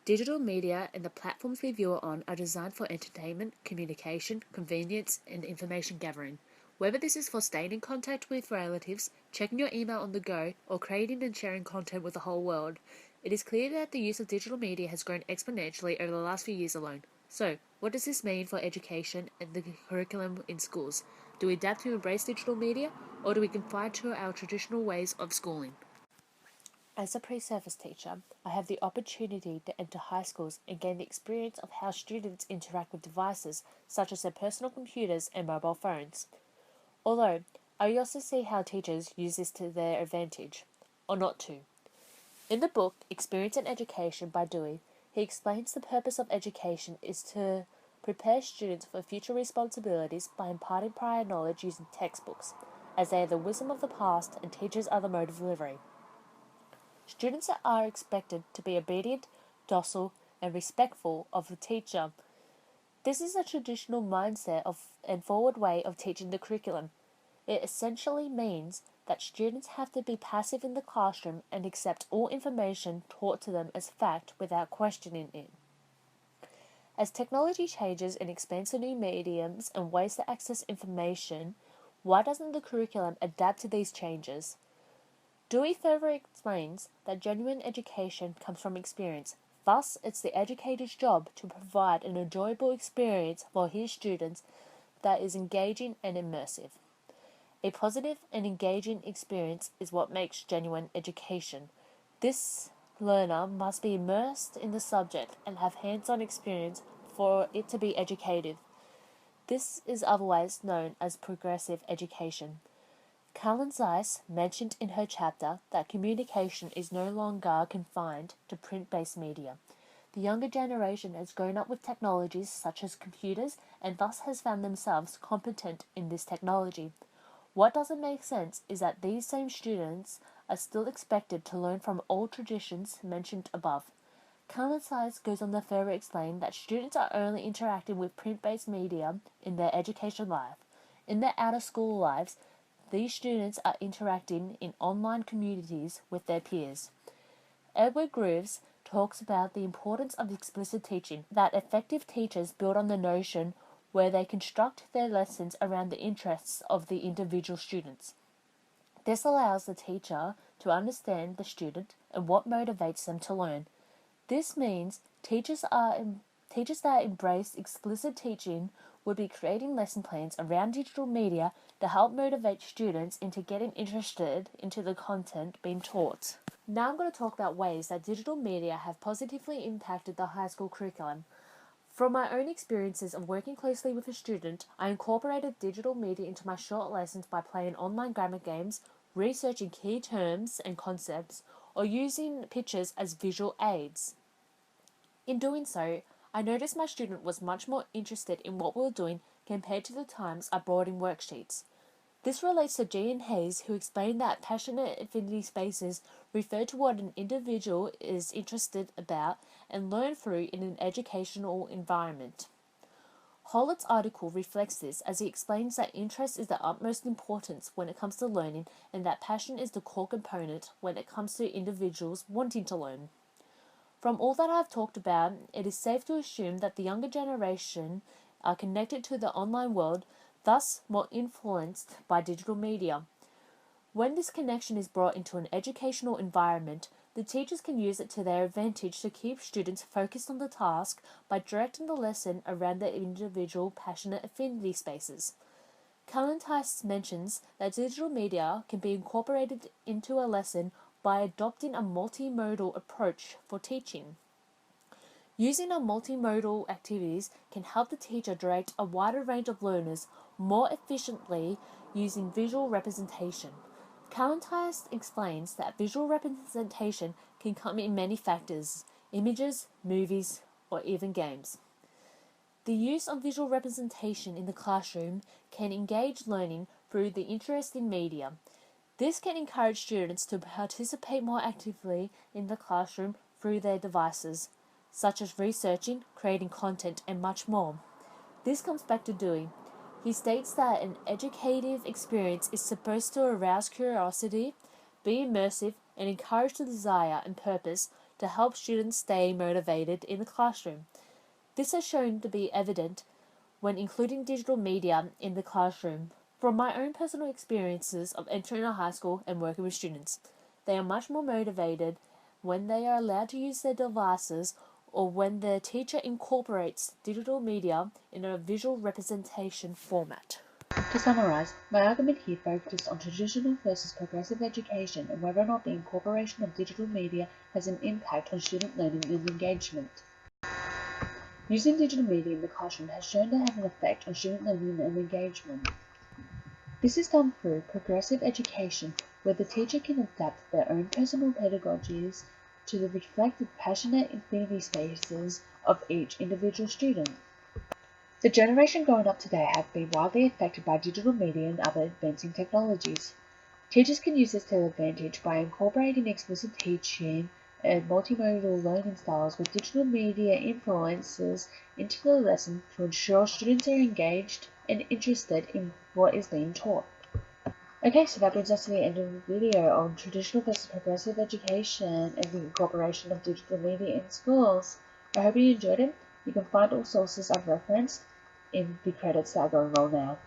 Digital media and the platforms we view it on are designed for entertainment, communication, convenience, and information gathering. Whether this is for staying in contact with relatives, checking your email on the go, or creating and sharing content with the whole world, it is clear that the use of digital media has grown exponentially over the last few years alone. So, what does this mean for education and the curriculum in schools? Do we adapt to embrace digital media, or do we confine to our traditional ways of schooling? As a pre-service teacher, I have the opportunity to enter high schools and gain the experience of how students interact with devices such as their personal computers and mobile phones. Although, I also see how teachers use this to their advantage, or not to. In the book Experience and Education by Dewey, he explains the purpose of education is to prepare students for future responsibilities by imparting prior knowledge using textbooks, as they are the wisdom of the past and teachers are the mode of delivery. Students are expected to be obedient, docile, and respectful of the teacher. This is a traditional mindset and forward way of teaching the curriculum. It essentially means that students have to be passive in the classroom and accept all information taught to them as fact without questioning it. As technology changes and expands to new mediums and ways to access information, why doesn't the curriculum adapt to these changes? Dewey further explains that genuine education comes from experience. Thus, it's the educator's job to provide an enjoyable experience for his students that is engaging and immersive. A positive and engaging experience is what makes genuine education. This learner must be immersed in the subject and have hands-on experience for it to be educative. This is otherwise known as progressive education. Kalantzis mentioned in her chapter that communication is no longer confined to print-based media. The younger generation has grown up with technologies such as computers and thus has found themselves competent in this technology. What doesn't make sense is that these same students are still expected to learn from old traditions mentioned above. Kalantzis goes on to further explain that students are only interacting with print-based media in their education life. In their out-of-school lives, these students are interacting in online communities with their peers. Edward Groves talks about the importance of explicit teaching, that effective teachers build on the notion where they construct their lessons around the interests of the individual students. This allows the teacher to understand the student and what motivates them to learn. This means teachers that embrace explicit teaching would be creating lesson plans around digital media to help motivate students into getting interested into the content being taught. Now I'm going to talk about ways that digital media have positively impacted the high school curriculum. From my own experiences of working closely with a student, I incorporated digital media into my short lessons by playing online grammar games, researching key terms and concepts, or using pictures as visual aids. In doing so, I noticed my student was much more interested in what we were doing compared to the times I brought in worksheets. This relates to Jean Hayes, who explained that passionate affinity spaces refer to what an individual is interested about and learn through in an educational environment. Hollett's article reflects this as he explains that interest is the utmost importance when it comes to learning and that passion is the core component when it comes to individuals wanting to learn. From all that I've talked about, it is safe to assume that the younger generation are connected to the online world, thus more influenced by digital media. When this connection is brought into an educational environment, the teachers can use it to their advantage to keep students focused on the task by directing the lesson around their individual passionate affinity spaces. Kalantzis mentions that digital media can be incorporated into a lesson by adopting a multimodal approach for teaching. Using our multimodal activities can help the teacher direct a wider range of learners more efficiently using visual representation. Kalantzis explains that visual representation can come in many factors: images, movies, or even games. The use of visual representation in the classroom can engage learning through the interest in media. This can encourage students to participate more actively in the classroom through their devices, such as researching, creating content, and much more. This comes back to Dewey. He states that an educative experience is supposed to arouse curiosity, be immersive, and encourage the desire and purpose to help students stay motivated in the classroom. This has shown to be evident when including digital media in the classroom. From my own personal experiences of entering a high school and working with students, they are much more motivated when they are allowed to use their devices or when their teacher incorporates digital media in a visual representation format. To summarise, my argument here focused on traditional versus progressive education and whether or not the incorporation of digital media has an impact on student learning and engagement. Using digital media in the classroom has shown to have an effect on student learning and engagement. This is done through progressive education, where the teacher can adapt their own personal pedagogies to the reflected passionate infinity spaces of each individual student. The generation growing up today have been widely affected by digital media and other advancing technologies. Teachers can use this to their advantage by incorporating explicit teaching and multimodal learning styles with digital media influences into the lesson to ensure students are engaged and interested in what is being taught. Okay, so that brings us to the end of the video on traditional versus progressive education and the incorporation of digital media in schools. I hope you enjoyed it. You can find all sources I've referenced in the credits that are going on now.